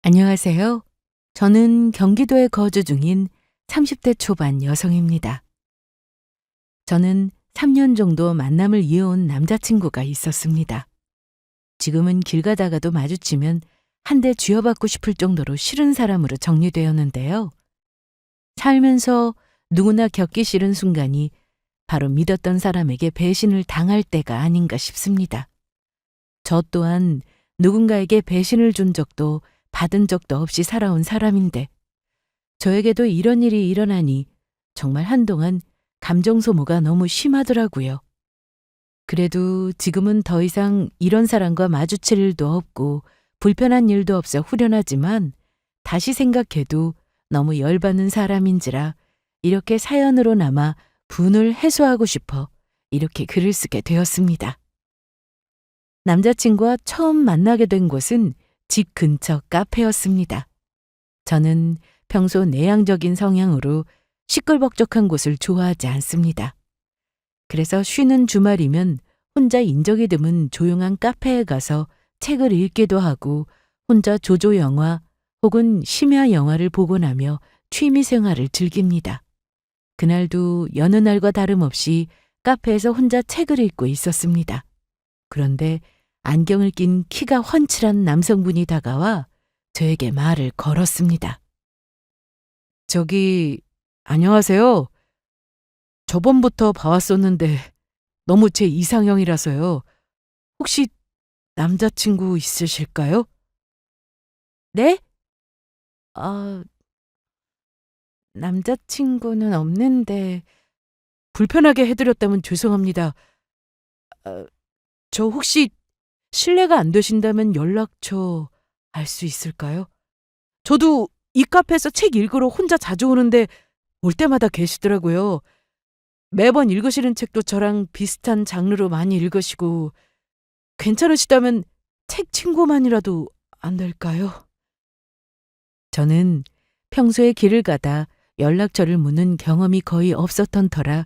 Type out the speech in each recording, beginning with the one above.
안녕하세요. 저는 경기도에 거주 중인 30대 초반 여성입니다. 저는 3년 정도 만남을 이어온 남자친구가 있었습니다. 지금은 길 가다가도 마주치면 한 대 쥐어받고 싶을 정도로 싫은 사람으로 정리되었는데요. 살면서 누구나 겪기 싫은 순간이 바로 믿었던 사람에게 배신을 당할 때가 아닌가 싶습니다. 저 또한 누군가에게 배신을 준 적도 받은 적도 없이 살아온 사람인데 저에게도 이런 일이 일어나니 정말 한동안 감정 소모가 너무 심하더라고요. 그래도 지금은 더 이상 이런 사람과 마주칠 일도 없고 불편한 일도 없어 후련하지만 다시 생각해도 너무 열받는 사람인지라 이렇게 사연으로나마 분을 해소하고 싶어 이렇게 글을 쓰게 되었습니다. 남자친구와 처음 만나게 된 곳은 집 근처 카페였습니다. 저는 평소 내향적인 성향으로 시끌벅적한 곳을 좋아하지 않습니다. 그래서 쉬는 주말이면 혼자 인적이 드문 조용한 카페에 가서 책을 읽기도 하고 혼자 조조 영화 혹은 심야 영화를 보고 나며 취미 생활을 즐깁니다. 그날도 여느 날과 다름없이 카페에서 혼자 책을 읽고 있었습니다. 그런데 안경을 낀 키가 훤칠한 남성분이 다가와 저에게 말을 걸었습니다. 저기, 안녕하세요. 저번부터 봐왔었는데 너무 제 이상형이라서요. 혹시 남자친구 있으실까요? 네? 아, 남자친구는 없는데 불편하게 해드렸다면 죄송합니다. 아, 저 혹시 실례가 안 되신다면 연락처 알 수 있을까요? 저도 이 카페에서 책 읽으러 혼자 자주 오는데 올 때마다 계시더라고요. 매번 읽으시는 책도 저랑 비슷한 장르로 많이 읽으시고 괜찮으시다면 책 친구만이라도 안 될까요? 저는 평소에 길을 가다 연락처를 묻는 경험이 거의 없었던 터라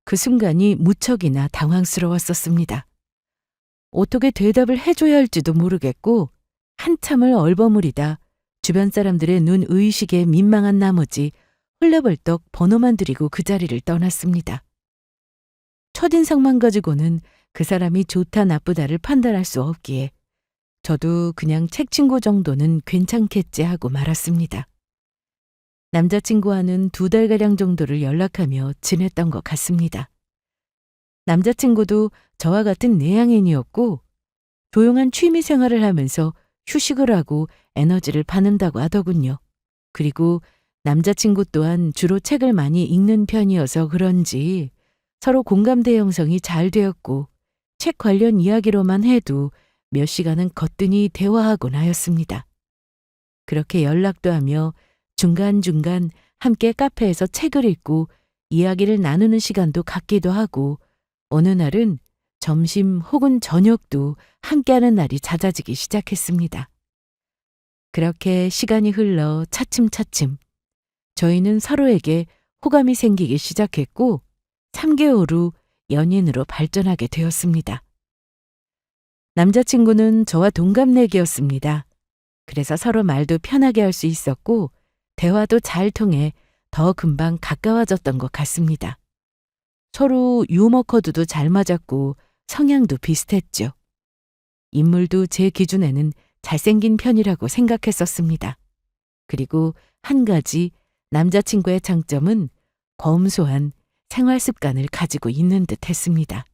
그 순간이 무척이나 당황스러웠었습니다. 어떻게 대답을 해줘야 할지도 모르겠고 한참을 얼버무리다 주변 사람들의 눈 의식에 민망한 나머지 헐레벌떡 번호만 드리고 그 자리를 떠났습니다. 첫인상만 가지고는 그 사람이 좋다 나쁘다를 판단할 수 없기에 저도 그냥 책 친구 정도는 괜찮겠지 하고 말았습니다. 남자친구와는 2달가량 정도를 연락하며 지냈던 것 같습니다. 남자친구도 저와 같은 내향인이었고 조용한 취미 생활을 하면서 휴식을 하고 에너지를 받는다고 하더군요. 그리고 남자친구 또한 주로 책을 많이 읽는 편이어서 그런지 서로 공감대 형성이 잘 되었고 책 관련 이야기로만 해도 몇 시간은 거뜬히 대화하곤 하였습니다. 그렇게 연락도 하며 중간중간 함께 카페에서 책을 읽고 이야기를 나누는 시간도 갖기도 하고 어느 날은 점심 혹은 저녁도 함께하는 날이 잦아지기 시작했습니다. 그렇게 시간이 흘러 차츰차츰 저희는 서로에게 호감이 생기기 시작했고 3개월 후 연인으로 발전하게 되었습니다. 남자친구는 저와 동갑내기였습니다. 그래서 서로 말도 편하게 할 수 있었고 대화도 잘 통해 더 금방 가까워졌던 것 같습니다. 서로 유머 코드도 잘 맞았고 성향도 비슷했죠. 인물도 제 기준에는 잘생긴 편이라고 생각했었습니다. 그리고 한 가지 남자친구의 장점은 검소한 생활 습관을 가지고 있는 듯 했습니다.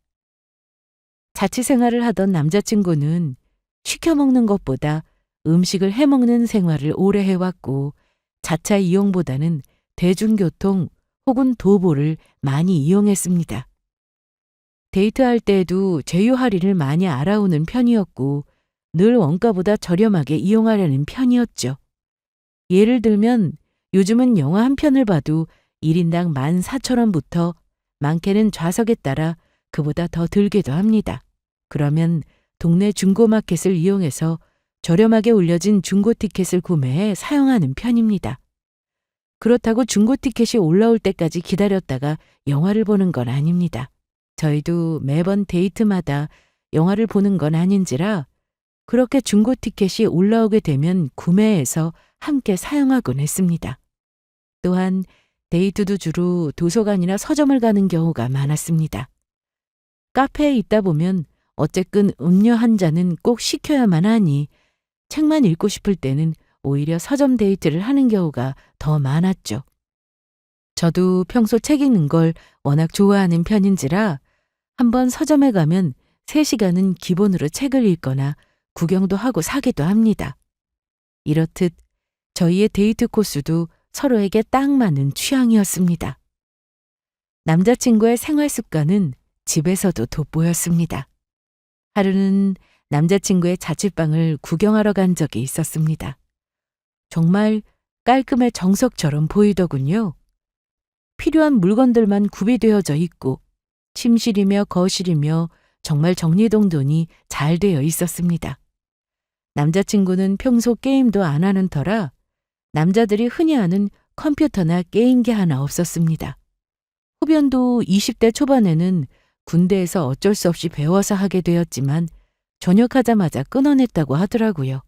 자취 생활을 하던 남자친구는 시켜 먹는 것보다 음식을 해 먹는 생활을 오래 해왔고 자차 이용보다는 대중교통 혹은 도보를 많이 이용했습니다. 데이트할 때에도 제휴 할인을 많이 알아오는 편이었고 늘 원가보다 저렴하게 이용하려는 편이었죠. 예를 들면 요즘은 영화 한 편을 봐도 1인당 14,000원부터 많게는 좌석에 따라 그보다 더 들기도 합니다. 그러면 동네 중고마켓을 이용해서 저렴하게 올려진 중고 티켓을 구매해 사용하는 편입니다. 그렇다고 중고 티켓이 올라올 때까지 기다렸다가 영화를 보는 건 아닙니다. 저희도 매번 데이트마다 영화를 보는 건 아닌지라 그렇게 중고 티켓이 올라오게 되면 구매해서 함께 사용하곤 했습니다. 또한 데이트도 주로 도서관이나 서점을 가는 경우가 많았습니다. 카페에 있다 보면 어쨌든 음료 한 잔은 꼭 시켜야만 하니 책만 읽고 싶을 때는 오히려 서점 데이트를 하는 경우가 더 많았죠. 저도 평소 책 읽는 걸 워낙 좋아하는 편인지라 한번 서점에 가면 3시간은 기본으로 책을 읽거나 구경도 하고 사기도 합니다. 이렇듯 저희의 데이트 코스도 서로에게 딱 맞는 취향이었습니다. 남자친구의 생활 습관은 집에서도 돋보였습니다. 하루는 남자친구의 자취방을 구경하러 간 적이 있었습니다. 정말 깔끔해 정석처럼 보이더군요. 필요한 물건들만 구비되어져 있고 침실이며 거실이며 정말 정리동돈이 잘 되어 있었습니다. 남자친구는 평소 게임도 안 하는 터라 남자들이 흔히 하는 컴퓨터나 게임기 하나 없었습니다. 흡연도 20대 초반에는 군대에서 어쩔 수 없이 배워서 하게 되었지만 전역하자마자 끊어냈다고 하더라고요.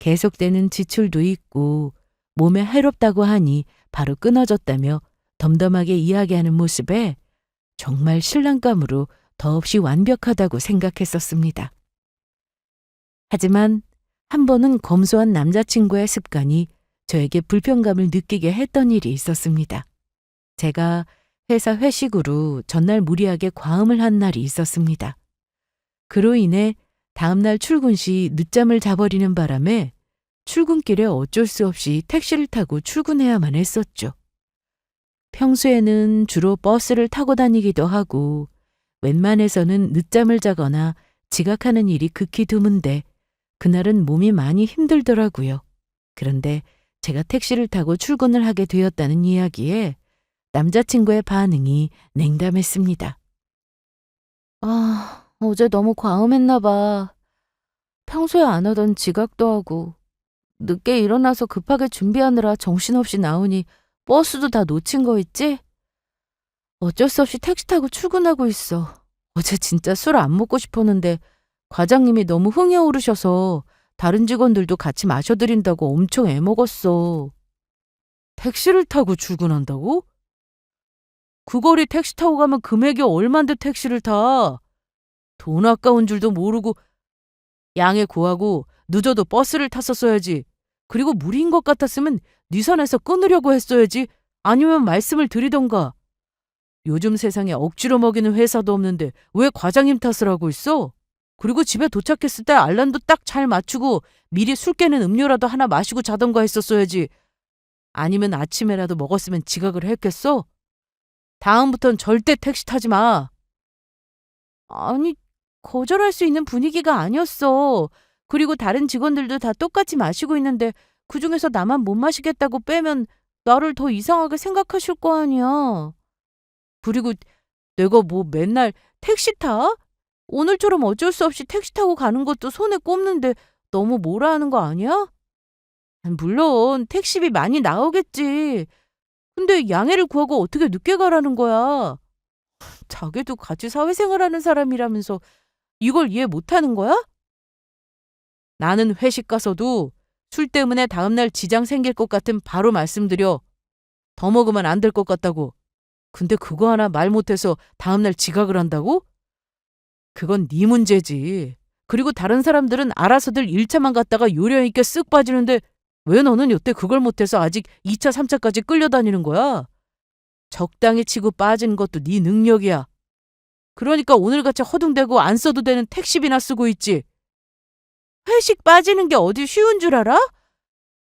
계속되는 지출도 있고 몸에 해롭다고 하니 바로 끊어졌다며 덤덤하게 이야기하는 모습에 정말 신랑감으로 더없이 완벽하다고 생각했었습니다. 하지만 한 번은 검소한 남자친구의 습관이 저에게 불편감을 느끼게 했던 일이 있었습니다. 제가 회사 회식으로 전날 무리하게 과음을 한 날이 있었습니다. 그로 인해 다음날 출근 시 늦잠을 자버리는 바람에 출근길에 어쩔 수 없이 택시를 타고 출근해야만 했었죠. 평소에는 주로 버스를 타고 다니기도 하고 웬만해서는 늦잠을 자거나 지각하는 일이 극히 드문데 그날은 몸이 많이 힘들더라고요. 그런데 제가 택시를 타고 출근을 하게 되었다는 이야기에 남자친구의 반응이 냉담했습니다. 어제 너무 과음했나 봐. 평소에 안 하던 지각도 하고 늦게 일어나서 급하게 준비하느라 정신없이 나오니 버스도 다 놓친 거 있지? 어쩔 수 없이 택시 타고 출근하고 있어. 어제 진짜 술 안 먹고 싶었는데 과장님이 너무 흥에 오르셔서 다른 직원들도 같이 마셔드린다고 엄청 애먹었어. 택시를 타고 출근한다고? 그 거리 택시 타고 가면 금액이 얼만데 택시를 타? 돈 아까운 줄도 모르고 양해 구하고 늦어도 버스를 탔었어야지. 그리고 무리인 것 같았으면 네 선에서 끊으려고 했어야지. 아니면 말씀을 드리던가. 요즘 세상에 억지로 먹이는 회사도 없는데 왜 과장님 탓을 하고 있어? 그리고 집에 도착했을 때 알람도 딱 잘 맞추고 미리 술 깨는 음료라도 하나 마시고 자던가 했었어야지. 아니면 아침에라도 먹었으면 지각을 했겠어? 다음부턴 절대 택시 타지 마. 아니, 거절할 수 있는 분위기가 아니었어. 그리고 다른 직원들도 다 똑같이 마시고 있는데 그중에서 나만 못 마시겠다고 빼면 나를 더 이상하게 생각하실 거 아니야. 그리고 내가 뭐 맨날 택시 타? 오늘처럼 어쩔 수 없이 택시 타고 가는 것도 손에 꼽는데 너무 뭐라 하는 거 아니야? 물론 택시비 많이 나오겠지. 근데 양해를 구하고 어떻게 늦게 가라는 거야? 자기도 같이 사회생활하는 사람이라면서 이걸 이해 못하는 거야? 나는 회식 가서도 술 때문에 다음날 지장 생길 것 같으면 바로 말씀드려. 더 먹으면 안 될 것 같다고. 근데 그거 하나 말 못해서 다음날 지각을 한다고? 그건 네 문제지. 그리고 다른 사람들은 알아서들 1차만 갔다가 요령 있게 쓱 빠지는데 왜 너는 여태 그걸 못해서 아직 2차, 3차까지 끌려다니는 거야? 적당히 치고 빠지는 것도 네 능력이야. 그러니까 오늘같이 허둥대고 안 써도 되는 택시비나 쓰고 있지. 회식 빠지는 게 어디 쉬운 줄 알아?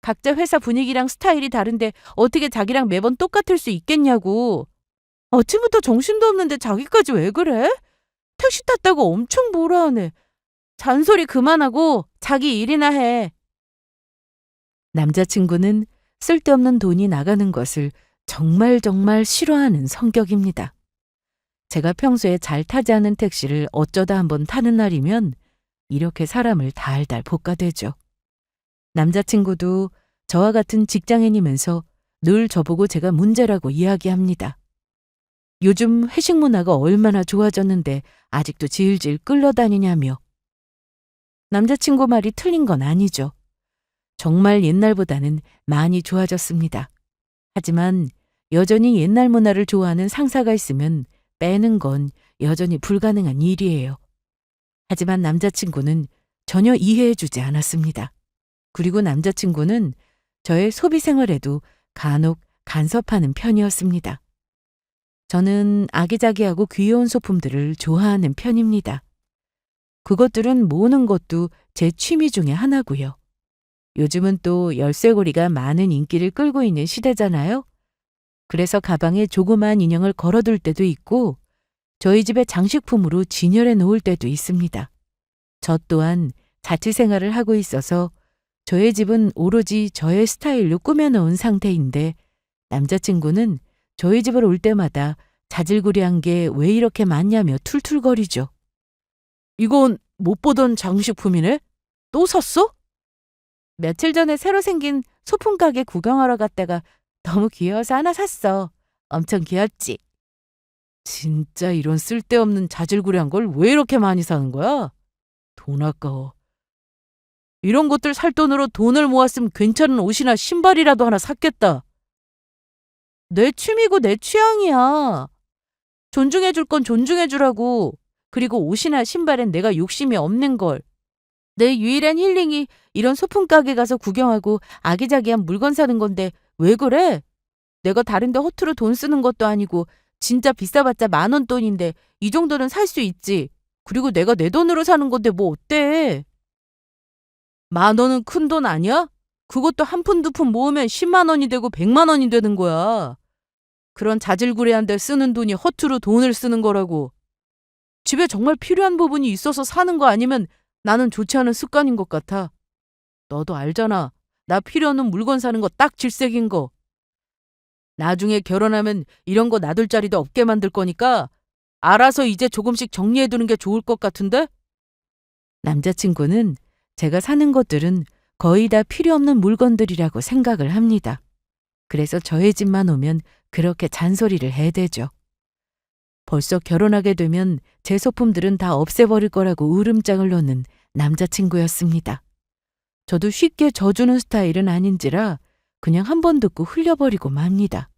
각자 회사 분위기랑 스타일이 다른데 어떻게 자기랑 매번 똑같을 수 있겠냐고. 아침부터 정신도 없는데 자기까지 왜 그래? 택시 탔다고 엄청 뭐라 하네. 잔소리 그만하고 자기 일이나 해. 남자친구는 쓸데없는 돈이 나가는 것을 정말 싫어하는 성격입니다. 제가 평소에 잘 타지 않은 택시를 어쩌다 한번 타는 날이면 이렇게 사람을 달달 볶아대죠. 남자친구도 저와 같은 직장인이면서 늘 저보고 제가 문제라고 이야기합니다. 요즘 회식 문화가 얼마나 좋아졌는데 아직도 질질 끌려다니냐며. 남자친구 말이 틀린 건 아니죠. 정말 옛날보다는 많이 좋아졌습니다. 하지만 여전히 옛날 문화를 좋아하는 상사가 있으면 빼는 건 여전히 불가능한 일이에요. 하지만 남자친구는 전혀 이해해주지 않았습니다. 그리고 남자친구는 저의 소비 생활에도 간혹 간섭하는 편이었습니다. 저는 아기자기하고 귀여운 소품들을 좋아하는 편입니다. 그것들은 모으는 것도 제 취미 중에 하나고요. 요즘은 또 열쇠고리가 많은 인기를 끌고 있는 시대잖아요. 그래서 가방에 조그마한 인형을 걸어둘 때도 있고 저희 집에 장식품으로 진열해 놓을 때도 있습니다. 저 또한 자취 생활을 하고 있어서 저의 집은 오로지 저의 스타일로 꾸며놓은 상태인데 남자친구는 저희 집을 올 때마다 자질구레한 게 왜 이렇게 많냐며 툴툴거리죠. 이건 못 보던 장식품이네? 또 샀어? 며칠 전에 새로 생긴 소품 가게 구경하러 갔다가 너무 귀여워서 하나 샀어. 엄청 귀엽지? 진짜 이런 쓸데없는 자질구레한 걸 왜 이렇게 많이 사는 거야? 돈 아까워. 이런 것들 살 돈으로 돈을 모았으면 괜찮은 옷이나 신발이라도 하나 샀겠다. 내 취미고 내 취향이야. 존중해 줄 건 존중해 주라고. 그리고 옷이나 신발엔 내가 욕심이 없는 걸. 내 유일한 힐링이 이런 소품 가게 가서 구경하고 아기자기한 물건 사는 건데 왜 그래? 내가 다른 데 허투루 돈 쓰는 것도 아니고 진짜 비싸봤자 10,000원 돈인데 이 정도는 살 수 있지. 그리고 내가 내 돈으로 사는 건데 뭐 어때? 10,000원은 큰 돈 아니야? 그것도 한 푼 두 푼 모으면 10만 원이 되고 100만 원이 되는 거야. 그런 자질구레한 데 쓰는 돈이 허투루 돈을 쓰는 거라고. 집에 정말 필요한 부분이 있어서 사는 거 아니면 나는 좋지 않은 습관인 것 같아. 너도 알잖아. 나 필요 없는 물건 사는 거 딱 질색인 거. 나중에 결혼하면 이런 거 놔둘 자리도 없게 만들 거니까 알아서 이제 조금씩 정리해두는 게 좋을 것 같은데? 남자친구는 제가 사는 것들은 거의 다 필요 없는 물건들이라고 생각을 합니다. 그래서 저의 집만 오면 그렇게 잔소리를 해대죠. 벌써 결혼하게 되면 제 소품들은 다 없애버릴 거라고 으름장을 놓는 남자친구였습니다. 저도 쉽게 져주는 스타일은 아닌지라 그냥 한 번 듣고 흘려버리고 맙니다.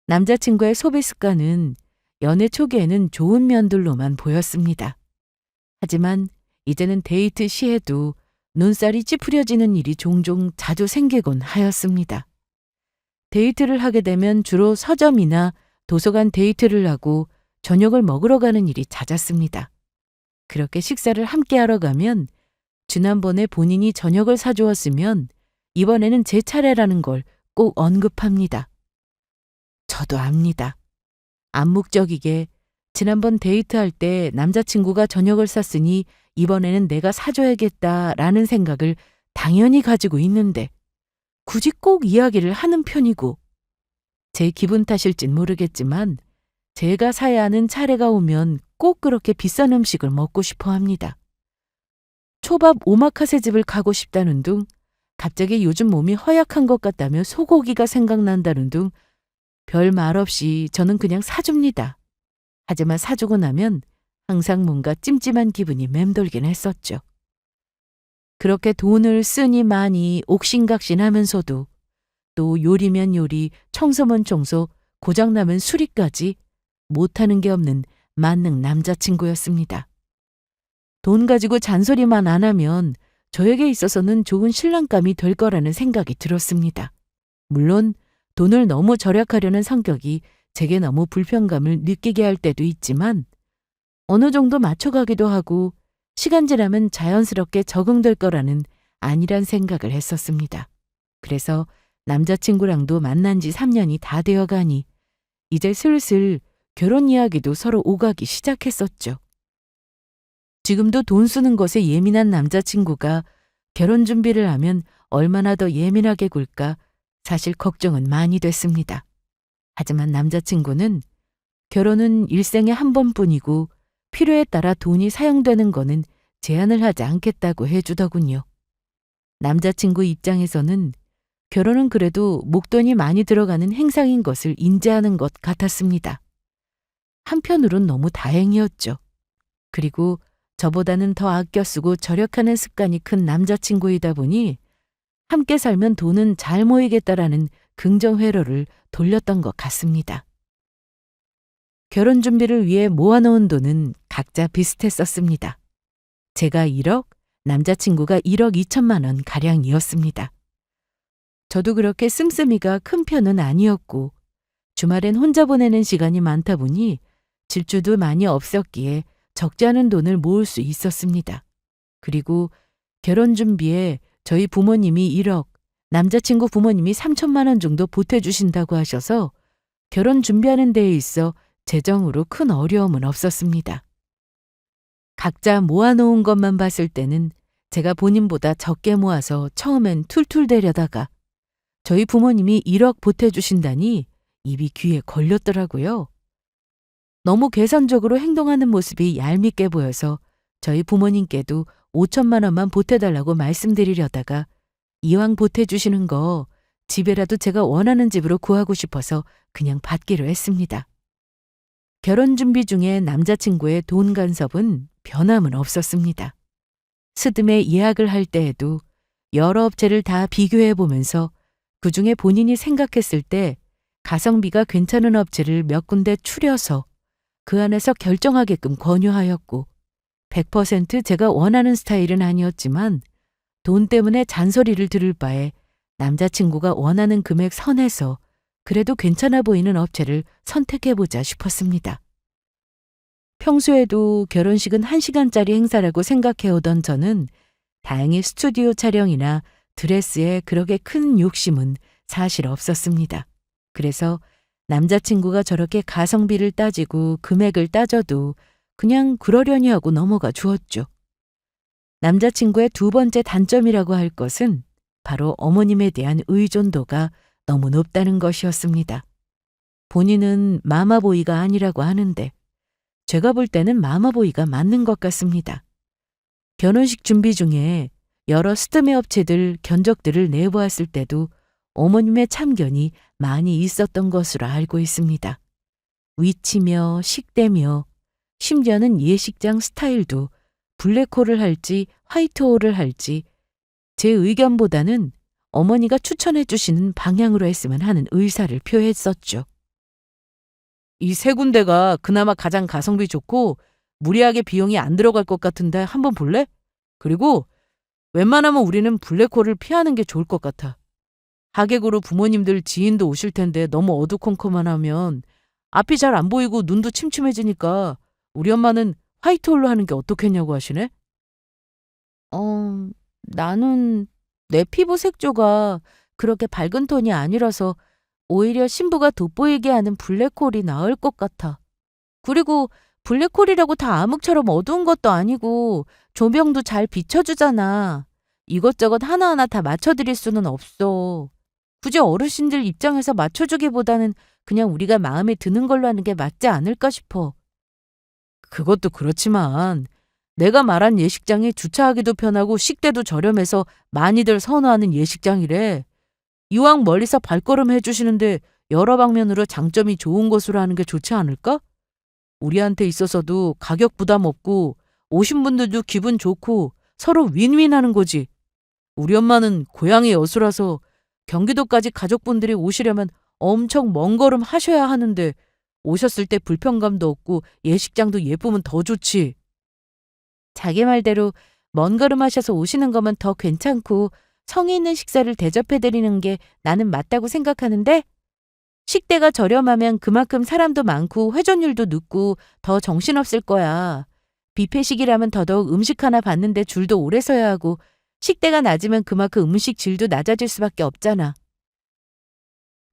남자친구의 소비 습관은 연애 초기에는 좋은 면들로만 보였습니다. 하지만 이제는 데이트 시에도 눈살이 찌푸려지는 일이 종종 자주 생기곤 하였습니다. 데이트를 하게 되면 주로 서점이나 도서관 데이트를 하고 저녁을 먹으러 가는 일이 잦았습니다. 그렇게 식사를 함께 하러 가면 지난번에 본인이 저녁을 사주었으면 이번에는 제 차례라는 걸 꼭 언급합니다. 저도 압니다. 암묵적이게 지난번 데이트할 때 남자친구가 저녁을 샀으니 이번에는 내가 사줘야겠다라는 생각을 당연히 가지고 있는데 굳이 꼭 이야기를 하는 편이고 제 기분 탓일진 모르겠지만 제가 사야 하는 차례가 오면 꼭 그렇게 비싼 음식을 먹고 싶어 합니다. 초밥 오마카세 집을 가고 싶다는 둥, 갑자기 요즘 몸이 허약한 것 같다며 소고기가 생각난다는 둥, 별 말 없이 저는 그냥 사줍니다. 하지만 사주고 나면 항상 뭔가 찜찜한 기분이 맴돌긴 했었죠. 그렇게 돈을 쓰니 많이 옥신각신하면서도 또 요리면 요리, 청소면 청소, 고장나면 수리까지 못하는 게 없는 만능 남자친구였습니다. 돈 가지고 잔소리만 안 하면 저에게 있어서는 좋은 신랑감이 될 거라는 생각이 들었습니다. 물론 돈을 너무 절약하려는 성격이 제게 너무 불편감을 느끼게 할 때도 있지만 어느 정도 맞춰가기도 하고 시간 지나면 자연스럽게 적응될 거라는 안일한 생각을 했었습니다. 그래서 남자친구랑도 만난 지 3년이 다 되어가니 이제 슬슬 결혼 이야기도 서로 오가기 시작했었죠. 지금도 돈 쓰는 것에 예민한 남자친구가 결혼 준비를 하면 얼마나 더 예민하게 굴까 사실 걱정은 많이 됐습니다. 하지만 남자친구는 결혼은 일생에 한 번뿐이고 필요에 따라 돈이 사용되는 거는 제한을 하지 않겠다고 해주더군요. 남자친구 입장에서는 결혼은 그래도 목돈이 많이 들어가는 행사인 것을 인지하는 것 같았습니다. 한편으론 너무 다행이었죠. 그리고 저보다는 더 아껴 쓰고 절약하는 습관이 큰 남자친구이다 보니 함께 살면 돈은 잘 모이겠다라는 긍정 회로를 돌렸던 것 같습니다. 결혼 준비를 위해 모아놓은 돈은 각자 비슷했었습니다. 제가 1억, 남자친구가 1억 2천만 원 가량이었습니다. 저도 그렇게 씀씀이가 큰 편은 아니었고 주말엔 혼자 보내는 시간이 많다 보니 질주도 많이 없었기에 적지 않은 돈을 모을 수 있었습니다. 그리고 결혼 준비에 저희 부모님이 1억, 남자친구 부모님이 3천만 원 정도 보태주신다고 하셔서 결혼 준비하는 데에 있어 재정으로 큰 어려움은 없었습니다. 각자 모아놓은 것만 봤을 때는 제가 본인보다 적게 모아서 처음엔 툴툴대려다가 저희 부모님이 1억 보태주신다니 입이 귀에 걸렸더라고요. 너무 계산적으로 행동하는 모습이 얄밉게 보여서 저희 부모님께도 5천만 원만 보태달라고 말씀드리려다가 이왕 보태주시는 거 집이라도 제가 원하는 집으로 구하고 싶어서 그냥 받기로 했습니다. 결혼 준비 중에 남자친구의 돈 간섭은 변함은 없었습니다. 스드메 예약을 할 때에도 여러 업체를 다 비교해 보면서 그중에 본인이 생각했을 때 가성비가 괜찮은 업체를 몇 군데 추려서 그 안에서 결정하게끔 권유하였고 100% 제가 원하는 스타일은 아니었지만 돈 때문에 잔소리를 들을 바에 남자친구가 원하는 금액 선에서 그래도 괜찮아 보이는 업체를 선택해보자 싶었습니다. 평소에도 결혼식은 1시간짜리 행사라고 생각해오던 저는 다행히 스튜디오 촬영이나 드레스에 그렇게 큰 욕심은 사실 없었습니다. 그래서 남자친구가 저렇게 가성비를 따지고 금액을 따져도 그냥 그러려니 하고 넘어가 주었죠. 남자친구의 두 번째 단점이라고 할 것은 바로 어머님에 대한 의존도가 너무 높다는 것이었습니다. 본인은 마마보이가 아니라고 하는데 제가 볼 때는 마마보이가 맞는 것 같습니다. 결혼식 준비 중에 여러 스드메 업체들 견적들을 내보았을 때도 어머님의 참견이 많이 있었던 것으로 알고 있습니다. 위치며 식대며 심지어는 예식장 스타일도 블랙홀을 할지 화이트홀을 할지 제 의견보다는 어머니가 추천해 주시는 방향으로 했으면 하는 의사를 표했었죠. 이 세 군데가 그나마 가장 가성비 좋고 무리하게 비용이 안 들어갈 것 같은데 한번 볼래? 그리고 웬만하면 우리는 블랙홀을 피하는 게 좋을 것 같아. 하객으로 부모님들 지인도 오실 텐데 너무 어두컴컴만 하면 앞이 잘 안 보이고 눈도 침침해지니까 우리 엄마는 화이트홀로 하는 게 어떻겠냐고 하시네? 나는 내 피부 색조가 그렇게 밝은 톤이 아니라서 오히려 신부가 돋보이게 하는 블랙홀이 나을 것 같아. 그리고 블랙홀이라고 다 암흑처럼 어두운 것도 아니고 조명도 잘 비춰주잖아. 이것저것 하나하나 다 맞춰드릴 수는 없어. 굳이 어르신들 입장에서 맞춰주기보다는 그냥 우리가 마음에 드는 걸로 하는 게 맞지 않을까 싶어. 그것도 그렇지만 내가 말한 예식장이 주차하기도 편하고 식대도 저렴해서 많이들 선호하는 예식장이래. 이왕 멀리서 발걸음 해주시는데 여러 방면으로 장점이 좋은 곳으로 하는 게 좋지 않을까? 우리한테 있어서도 가격 부담 없고 오신 분들도 기분 좋고 서로 윈윈하는 거지. 우리 엄마는 고향의 여수라서 경기도까지 가족분들이 오시려면 엄청 먼 걸음 하셔야 하는데 오셨을 때 불편감도 없고 예식장도 예쁘면 더 좋지. 자기 말대로 먼 걸음 하셔서 오시는 거면 더 괜찮고 성의 있는 식사를 대접해드리는 게 나는 맞다고 생각하는데 식대가 저렴하면 그만큼 사람도 많고 회전율도 늦고 더 정신없을 거야. 뷔페식이라면 더더욱 음식 하나 받는데 줄도 오래 서야 하고 식대가 낮으면 그만큼 음식 질도 낮아질 수밖에 없잖아.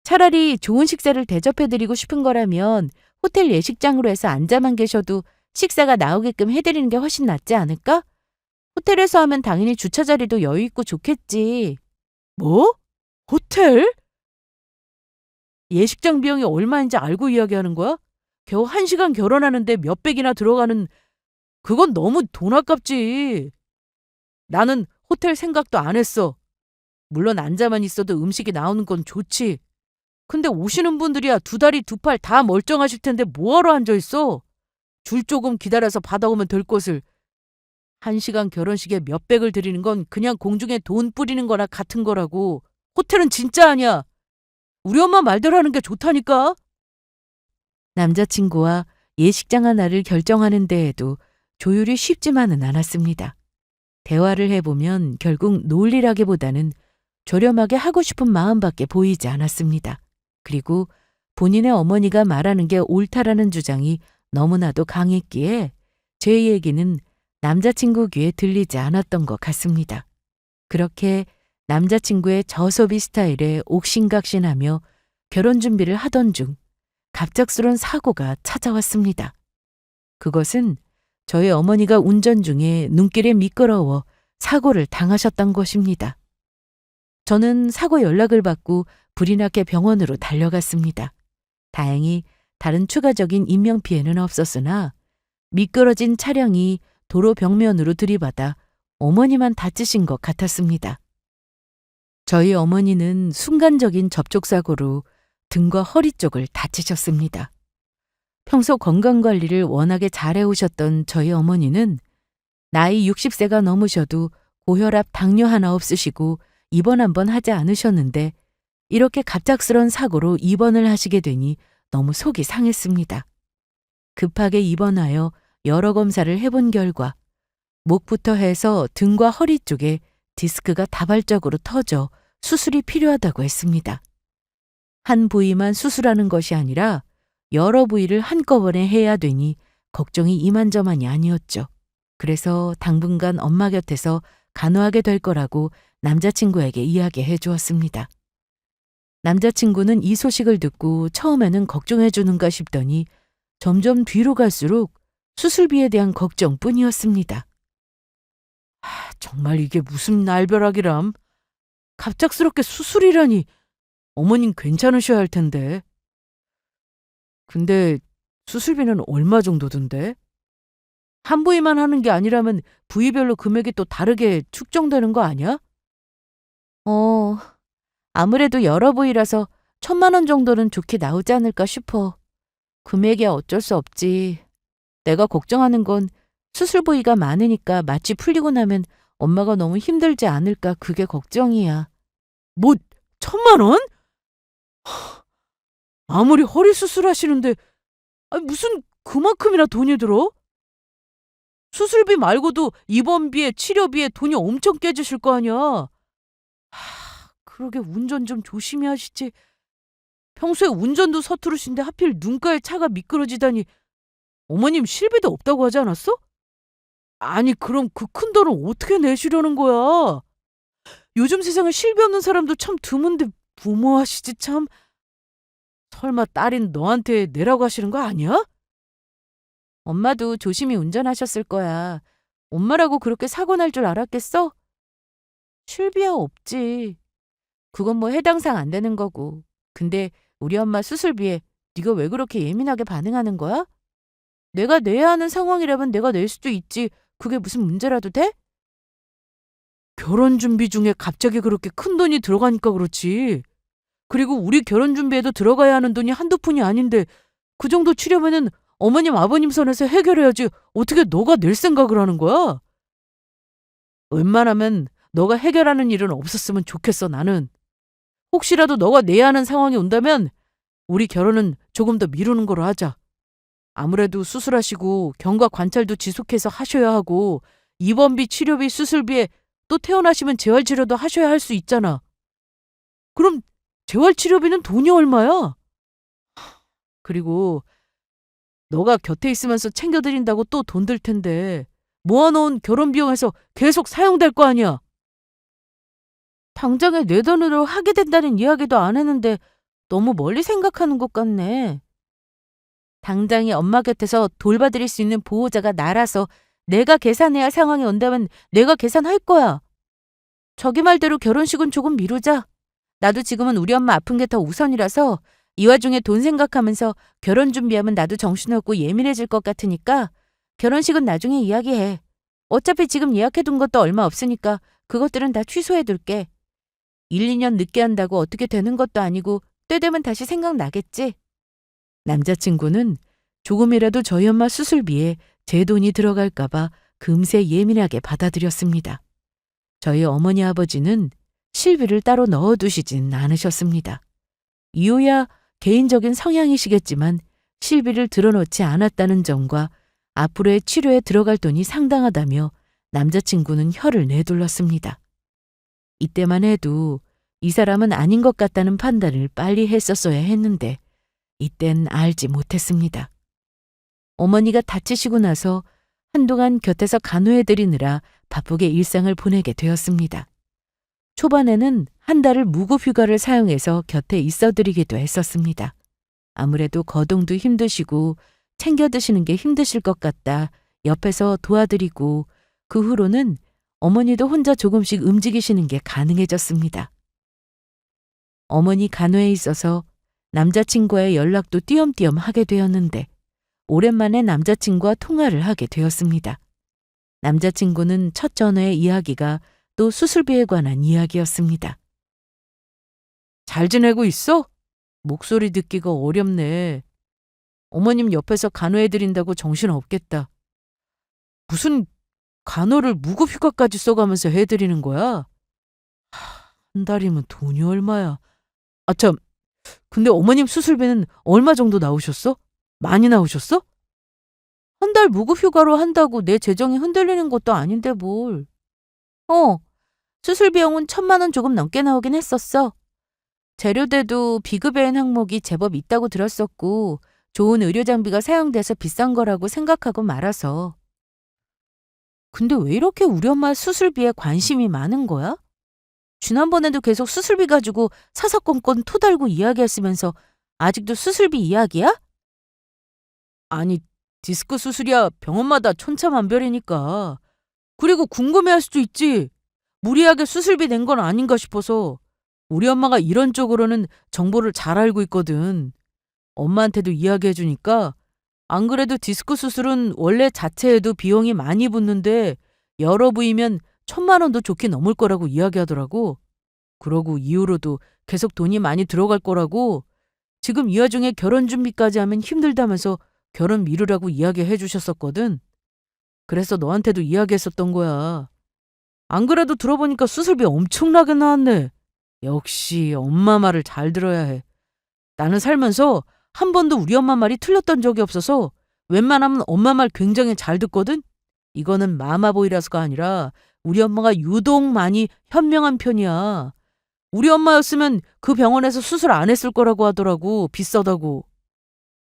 차라리 좋은 식사를 대접해드리고 싶은 거라면 호텔 예식장으로 해서 앉아만 계셔도 식사가 나오게끔 해드리는 게 훨씬 낫지 않을까? 호텔에서 하면 당연히 주차 자리도 여유 있고 좋겠지. 뭐? 호텔? 예식장 비용이 얼마인지 알고 이야기하는 거야? 겨우 1시간 결혼하는데 몇백이나 들어가는 그건 너무 돈 아깝지. 나는 호텔 생각도 안 했어. 물론 앉아만 있어도 음식이 나오는 건 좋지. 근데 오시는 분들이야 두 다리 두 팔 다 멀쩡하실 텐데 뭐하러 앉아있어? 줄 조금 기다려서 받아오면 될 것을 1시간 결혼식에 몇백을 드리는 건 그냥 공중에 돈 뿌리는 거나 같은 거라고. 호텔은 진짜 아니야. 우리 엄마 말대로 하는 게 좋다니까. 남자친구와 예식장 하나를 결정하는 데에도 조율이 쉽지만은 않았습니다. 대화를 해보면 결국 논리라기보다는 저렴하게 하고 싶은 마음밖에 보이지 않았습니다. 그리고 본인의 어머니가 말하는 게 옳다라는 주장이 너무나도 강했기에 제 얘기는 남자친구 귀에 들리지 않았던 것 같습니다. 그렇게 남자친구의 저소비 스타일에 옥신각신하며 결혼 준비를 하던 중 갑작스런 사고가 찾아왔습니다. 그것은 저희 어머니가 운전 중에 눈길에 미끄러워 사고를 당하셨던 것입니다. 저는 사고 연락을 받고 불이 나게 병원으로 달려갔습니다. 다행히 다른 추가적인 인명피해는 없었으나 미끄러진 차량이 도로 벽면으로 들이받아 어머니만 다치신 것 같았습니다. 저희 어머니는 순간적인 접촉사고로 등과 허리 쪽을 다치셨습니다. 평소 건강관리를 워낙에 잘해오셨던 저희 어머니는 나이 60세가 넘으셔도 고혈압, 당뇨 하나 없으시고 입원 한번 하지 않으셨는데 이렇게 갑작스런 사고로 입원을 하시게 되니 너무 속이 상했습니다. 급하게 입원하여 여러 검사를 해본 결과 목부터 해서 등과 허리 쪽에 디스크가 다발적으로 터져 수술이 필요하다고 했습니다. 한 부위만 수술하는 것이 아니라 여러 부위를 한꺼번에 해야 되니 걱정이 이만저만이 아니었죠. 그래서 당분간 엄마 곁에서 간호하게 될 거라고 남자친구에게 이야기해 주었습니다. 남자친구는 이 소식을 듣고 처음에는 걱정해 주는가 싶더니 점점 뒤로 갈수록 수술비에 대한 걱정뿐이었습니다. 정말 이게 무슨 날벼락이람. 갑작스럽게 수술이라니. 어머님 괜찮으셔야 할 텐데. 근데 수술비는 얼마 정도 든대? 한 부위만 하는 게 아니라면 부위별로 금액이 또 다르게 축정되는 거 아니야? 아무래도 여러 부위라서 1,000만 원 정도는 좋게 나오지 않을까 싶어. 금액이야 어쩔 수 없지. 내가 걱정하는 건 수술 부위가 많으니까 마취 풀리고 나면 엄마가 너무 힘들지 않을까 그게 걱정이야. 뭐 1,000만 원? 아무리 허리 수술하시는데 무슨 그만큼이나 돈이 들어? 수술비 말고도 입원비에 치료비에 돈이 엄청 깨지실 거 아니야. 그러게 운전 좀 조심히 하시지. 평소에 운전도 서투르신데 하필 눈가에 차가 미끄러지다니. 어머님 실비도 없다고 하지 않았어? 아니 그럼 그 큰 돈을 어떻게 내시려는 거야? 요즘 세상에 실비 없는 사람도 참 드문데 부모하시지 참. 설마 딸인 너한테 내라고 하시는 거 아니야? 엄마도 조심히 운전하셨을 거야. 엄마라고 그렇게 사고 날 줄 알았겠어? 실비야 없지. 그건 뭐 해당상 안 되는 거고. 근데 우리 엄마 수술비에 네가 왜 그렇게 예민하게 반응하는 거야? 내가 내야 하는 상황이라면 내가 낼 수도 있지. 그게 무슨 문제라도 돼? 결혼 준비 중에 갑자기 그렇게 큰 돈이 들어가니까 그렇지. 그리고 우리 결혼 준비에도 들어가야 하는 돈이 한두 푼이 아닌데 그 정도 치려면은 어머님 아버님 선에서 해결해야지 어떻게 너가 낼 생각을 하는 거야? 웬만하면 너가 해결하는 일은 없었으면 좋겠어 나는. 혹시라도 너가 내야 하는 상황이 온다면 우리 결혼은 조금 더 미루는 거로 하자. 아무래도 수술하시고 경과 관찰도 지속해서 하셔야 하고 입원비, 치료비, 수술비에 또 퇴원하시면 재활치료도 하셔야 할 수 있잖아. 그럼 재활치료비는 돈이 얼마야? 그리고 너가 곁에 있으면서 챙겨드린다고 또 돈 들 텐데 모아놓은 결혼비용에서 계속 사용될 거 아니야. 당장에 내 돈으로 하게 된다는 이야기도 안 했는데 너무 멀리 생각하는 것 같네. 당장에 엄마 곁에서 돌봐드릴 수 있는 보호자가 나라서 내가 계산해야 할 상황이 온다면 내가 계산할 거야. 저기 말대로 결혼식은 조금 미루자. 나도 지금은 우리 엄마 아픈 게 더 우선이라서 이 와중에 돈 생각하면서 결혼 준비하면 나도 정신없고 예민해질 것 같으니까 결혼식은 나중에 이야기해. 어차피 지금 예약해둔 것도 얼마 없으니까 그것들은 다 취소해둘게. 1, 2년 늦게 한다고 어떻게 되는 것도 아니고 때 되면 다시 생각나겠지. 남자친구는 조금이라도 저희 엄마 수술비에 제 돈이 들어갈까 봐 금세 예민하게 받아들였습니다. 저희 어머니 아버지는 실비를 따로 넣어두시진 않으셨습니다. 이유야 개인적인 성향이시겠지만 실비를 들어놓지 않았다는 점과 앞으로의 치료에 들어갈 돈이 상당하다며 남자친구는 혀를 내둘렀습니다. 이때만 해도 이 사람은 아닌 것 같다는 판단을 빨리 했었어야 했는데 이땐 알지 못했습니다. 어머니가 다치시고 나서 한동안 곁에서 간호해드리느라 바쁘게 일상을 보내게 되었습니다. 초반에는 한 달을 무급휴가를 사용해서 곁에 있어드리기도 했었습니다. 아무래도 거동도 힘드시고 챙겨 드시는 게 힘드실 것 같다 옆에서 도와드리고 그 후로는 어머니도 혼자 조금씩 움직이시는 게 가능해졌습니다. 어머니 간호에 있어서 남자친구와의 연락도 띄엄띄엄 하게 되었는데 오랜만에 남자친구와 통화를 하게 되었습니다. 남자친구는 첫 전화의 이야기가 또 수술비에 관한 이야기였습니다. 잘 지내고 있어? 목소리 듣기가 어렵네. 어머님 옆에서 간호해드린다고 정신없겠다. 무슨 간호를 무급휴가까지 써가면서 해드리는 거야? 한 달이면 돈이 얼마야? 아 참, 근데 어머님 수술비는 얼마 정도 나오셨어? 많이 나오셨어? 한 달 무급휴가로 한다고 내 재정이 흔들리는 것도 아닌데 뭘. 수술 비용은 1,000만 원 조금 넘게 나오긴 했었어. 재료대도 비급여행 항목이 제법 있다고 들었었고 좋은 의료 장비가 사용돼서 비싼 거라고 생각하고 말아서. 근데 왜 이렇게 우리 엄마 수술비에 관심이 많은 거야? 지난번에도 계속 수술비 가지고 사사건건 토달고 이야기했으면서 아직도 수술비 이야기야? 아니, 디스크 수술이야 병원마다 천차만별이니까. 그리고 궁금해할 수도 있지. 무리하게 수술비 낸 건 아닌가 싶어서. 우리 엄마가 이런 쪽으로는 정보를 잘 알고 있거든. 엄마한테도 이야기해주니까 안 그래도 디스크 수술은 원래 자체에도 비용이 많이 붙는데 여러 부위면 1,000만 원도 좋게 넘을 거라고 이야기하더라고. 그러고 이후로도 계속 돈이 많이 들어갈 거라고. 지금 이 와중에 결혼 준비까지 하면 힘들다면서 결혼 미루라고 이야기해 주셨었거든. 그래서 너한테도 이야기했었던 거야. 안 그래도 들어보니까 수술비 엄청나게 나왔네. 역시 엄마 말을 잘 들어야 해. 나는 살면서 한 번도 우리 엄마 말이 틀렸던 적이 없어서 웬만하면 엄마 말 굉장히 잘 듣거든. 이거는 마마보이라서가 아니라 우리 엄마가 유독 많이 현명한 편이야. 우리 엄마였으면 그 병원에서 수술 안 했을 거라고 하더라고. 비싸다고.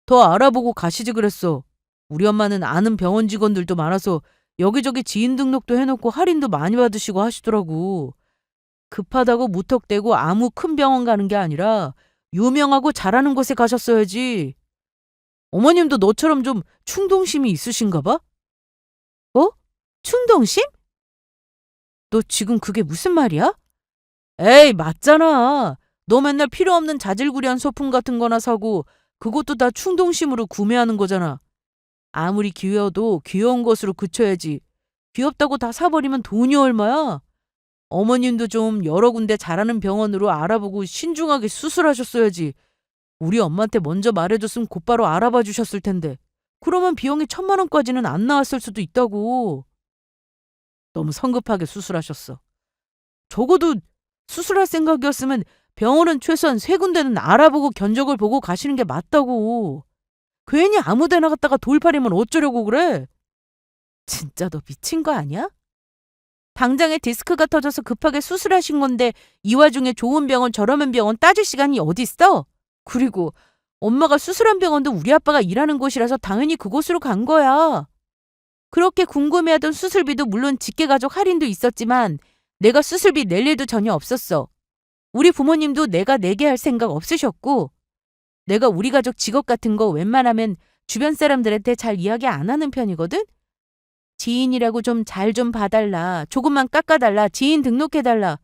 더 알아보고 가시지 그랬어. 우리 엄마는 아는 병원 직원들도 많아서 여기저기 지인 등록도 해놓고 할인도 많이 받으시고 하시더라고. 급하다고 무턱대고 아무 큰 병원 가는 게 아니라 유명하고 잘하는 곳에 가셨어야지. 어머님도 너처럼 좀 충동심이 있으신가 봐? 충동심? 너 지금 그게 무슨 말이야? 에이, 맞잖아. 너 맨날 필요 없는 자질구레한 소품 같은 거나 사고 그것도 다 충동심으로 구매하는 거잖아. 아무리 귀여워도 귀여운 것으로 그쳐야지. 귀엽다고 다 사버리면 돈이 얼마야? 어머님도 좀 여러 군데 잘하는 병원으로 알아보고 신중하게 수술하셨어야지. 우리 엄마한테 먼저 말해줬으면 곧바로 알아봐 주셨을 텐데. 그러면 비용이 1,000만 원까지는 안 나왔을 수도 있다고. 너무 성급하게 수술하셨어. 적어도 수술할 생각이었으면 병원은 최소한 3군데는 알아보고 견적을 보고 가시는 게 맞다고. 괜히 아무 데나 갔다가 돌팔이면 어쩌려고 그래? 진짜 너 미친 거 아니야? 당장에 디스크가 터져서 급하게 수술하신 건데 이 와중에 좋은 병원 저렴한 병원 따질 시간이 어딨어? 그리고 엄마가 수술한 병원도 우리 아빠가 일하는 곳이라서 당연히 그곳으로 간 거야. 그렇게 궁금해하던 수술비도 물론 직계가족 할인도 있었지만 내가 수술비 낼 일도 전혀 없었어. 우리 부모님도 내가 내게 할 생각 없으셨고 내가 우리 가족 직업 같은 거 웬만하면 주변 사람들한테 잘 이야기 안 하는 편이거든? 지인이라고 좀 잘 좀 봐달라. 조금만 깎아달라. 지인 등록해달라.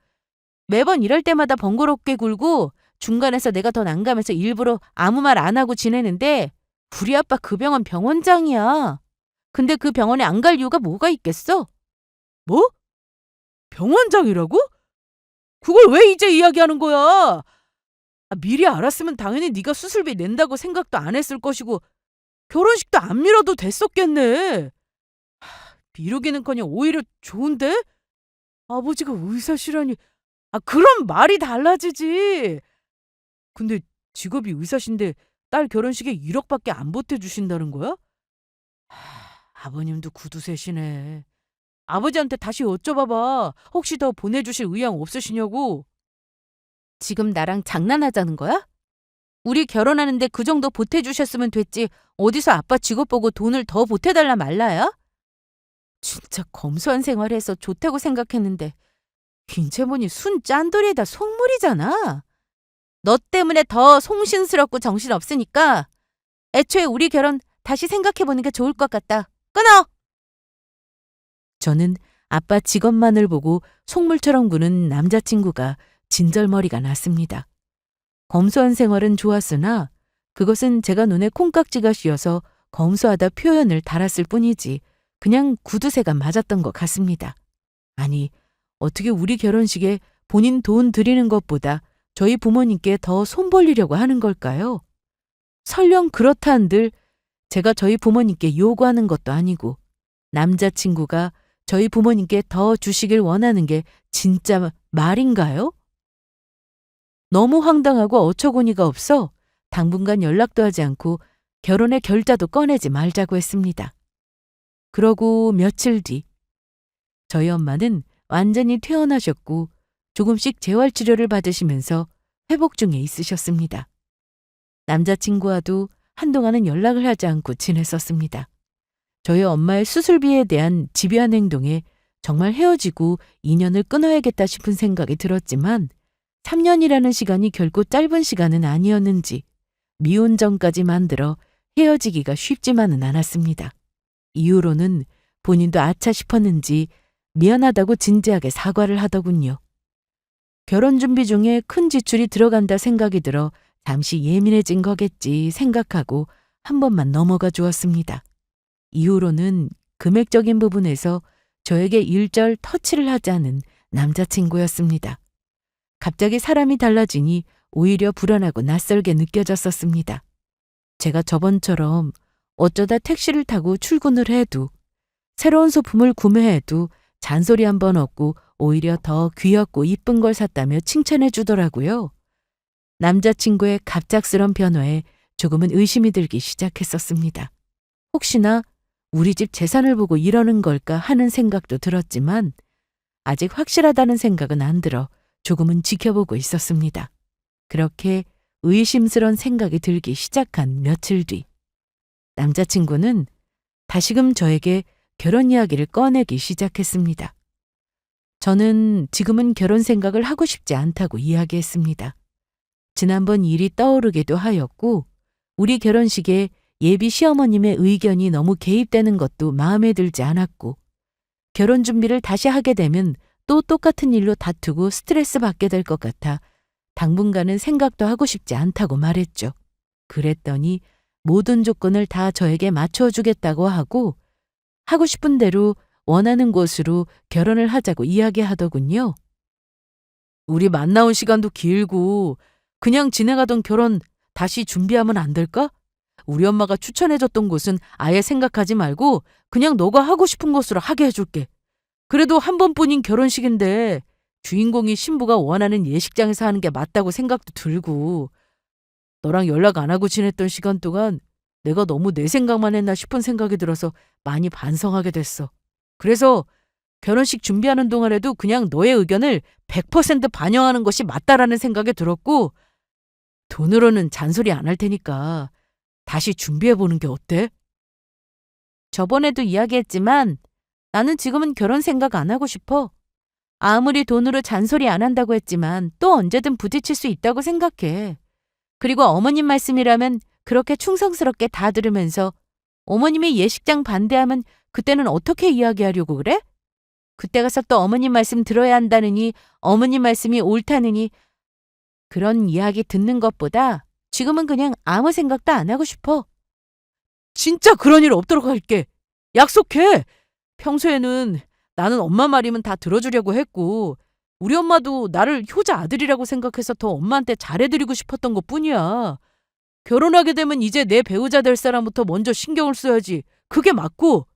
매번 이럴 때마다 번거롭게 굴고 중간에서 내가 더 난감해서 일부러 아무 말 안 하고 지내는데 우리 아빠 그 병원 병원장이야. 근데 그 병원에 안 갈 이유가 뭐가 있겠어? 뭐? 병원장이라고? 그걸 왜 이제 이야기하는 거야? 미리 알았으면 당연히 네가 수술비 낸다고 생각도 안 했을 것이고 결혼식도 안 미뤄도 됐었겠네. 미루기는커녕 오히려 좋은데? 아버지가 의사시라니. 그럼 말이 달라지지. 근데 직업이 의사신데 딸 결혼식에 1억밖에 안 보태주신다는 거야? 아버님도 구두쇠시네. 아버지한테 다시 여쭤봐봐. 혹시 더 보내주실 의향 없으시냐고. 지금 나랑 장난하자는 거야? 우리 결혼하는데 그 정도 보태주셨으면 됐지. 어디서 아빠 직업 보고 돈을 더 보태달라 말라야? 진짜 검소한 생활해서 좋다고 생각했는데 이제 보니 순 짠돌이에다 속물이잖아. 너 때문에 더 송신스럽고 정신없으니까 애초에 우리 결혼 다시 생각해보는 게 좋을 것 같다. 끊어! 저는 아빠 직업만을 보고 속물처럼 구는 남자친구가 진절머리가 났습니다. 검소한 생활은 좋았으나 그것은 제가 눈에 콩깍지가 씌어서 검소하다 표현을 달았을 뿐이지 그냥 구두쇠가 맞았던 것 같습니다. 아니, 어떻게 우리 결혼식에 본인 돈 드리는 것보다 저희 부모님께 더 손 벌리려고 하는 걸까요? 설령 그렇다 한들 제가 저희 부모님께 요구하는 것도 아니고 남자친구가 저희 부모님께 더 주시길 원하는 게 진짜 말인가요? 너무 황당하고 어처구니가 없어 당분간 연락도 하지 않고 결혼의 결자도 꺼내지 말자고 했습니다. 그러고 며칠 뒤 저희 엄마는 완전히 퇴원하셨고 조금씩 재활치료를 받으시면서 회복 중에 있으셨습니다. 남자친구와도 한동안은 연락을 하지 않고 지냈었습니다. 저희 엄마의 수술비에 대한 집요한 행동에 정말 헤어지고 인연을 끊어야겠다 싶은 생각이 들었지만 3년이라는 시간이 결코 짧은 시간은 아니었는지 미혼정까지 만들어 헤어지기가 쉽지만은 않았습니다. 이후로는 본인도 아차 싶었는지 미안하다고 진지하게 사과를 하더군요. 결혼 준비 중에 큰 지출이 들어간다 생각이 들어 잠시 예민해진 거겠지 생각하고 한 번만 넘어가 주었습니다. 이후로는 금액적인 부분에서 저에게 일절 터치를 하지 않은 남자친구였습니다. 갑자기 사람이 달라지니 오히려 불안하고 낯설게 느껴졌었습니다. 제가 저번처럼 어쩌다 택시를 타고 출근을 해도 새로운 소품을 구매해도 잔소리 한 번 없고 오히려 더 귀엽고 이쁜 걸 샀다며 칭찬해 주더라고요. 남자친구의 갑작스런 변화에 조금은 의심이 들기 시작했었습니다. 혹시나 우리 집 재산을 보고 이러는 걸까 하는 생각도 들었지만 아직 확실하다는 생각은 안 들어 조금은 지켜보고 있었습니다. 그렇게 의심스런 생각이 들기 시작한 며칠 뒤 남자친구는 다시금 저에게 결혼 이야기를 꺼내기 시작했습니다. 저는 지금은 결혼 생각을 하고 싶지 않다고 이야기했습니다. 지난번 일이 떠오르기도 하였고 우리 결혼식에 예비 시어머님의 의견이 너무 개입되는 것도 마음에 들지 않았고 결혼 준비를 다시 하게 되면 또 똑같은 일로 다투고 스트레스 받게 될 것 같아 당분간은 생각도 하고 싶지 않다고 말했죠. 그랬더니 모든 조건을 다 저에게 맞춰주겠다고 하고 싶은 대로 원하는 곳으로 결혼을 하자고 이야기하더군요. 우리 만나온 시간도 길고 그냥 지내가던 결혼 다시 준비하면 안 될까? 우리 엄마가 추천해줬던 곳은 아예 생각하지 말고 그냥 너가 하고 싶은 곳으로 하게 해줄게. 그래도 한 번뿐인 결혼식인데 주인공이 신부가 원하는 예식장에서 하는 게 맞다고 생각도 들고 너랑 연락 안 하고 지냈던 시간 동안 내가 너무 내 생각만 했나 싶은 생각이 들어서 많이 반성하게 됐어. 그래서 결혼식 준비하는 동안에도 그냥 너의 의견을 100% 반영하는 것이 맞다라는 생각이 들었고 돈으로는 잔소리 안 할 테니까 다시 준비해보는 게 어때? 저번에도 이야기했지만 나는 지금은 결혼 생각 안 하고 싶어. 아무리 돈으로 잔소리 안 한다고 했지만 또 언제든 부딪힐 수 있다고 생각해. 그리고 어머님 말씀이라면 그렇게 충성스럽게 다 들으면서 어머님이 예식장 반대하면 그때는 어떻게 이야기하려고 그래? 그때 가서 또 어머님 말씀 들어야 한다느니 어머님 말씀이 옳다느니 그런 이야기 듣는 것보다 지금은 그냥 아무 생각도 안 하고 싶어. 진짜 그런 일 없도록 할게. 약속해. 평소에는 나는 엄마 말이면 다 들어주려고 했고 우리 엄마도 나를 효자 아들이라고 생각해서 더 엄마한테 잘해드리고 싶었던 것뿐이야. 결혼하게 되면 이제 내 배우자 될 사람부터 먼저 신경을 써야지. 그게 맞고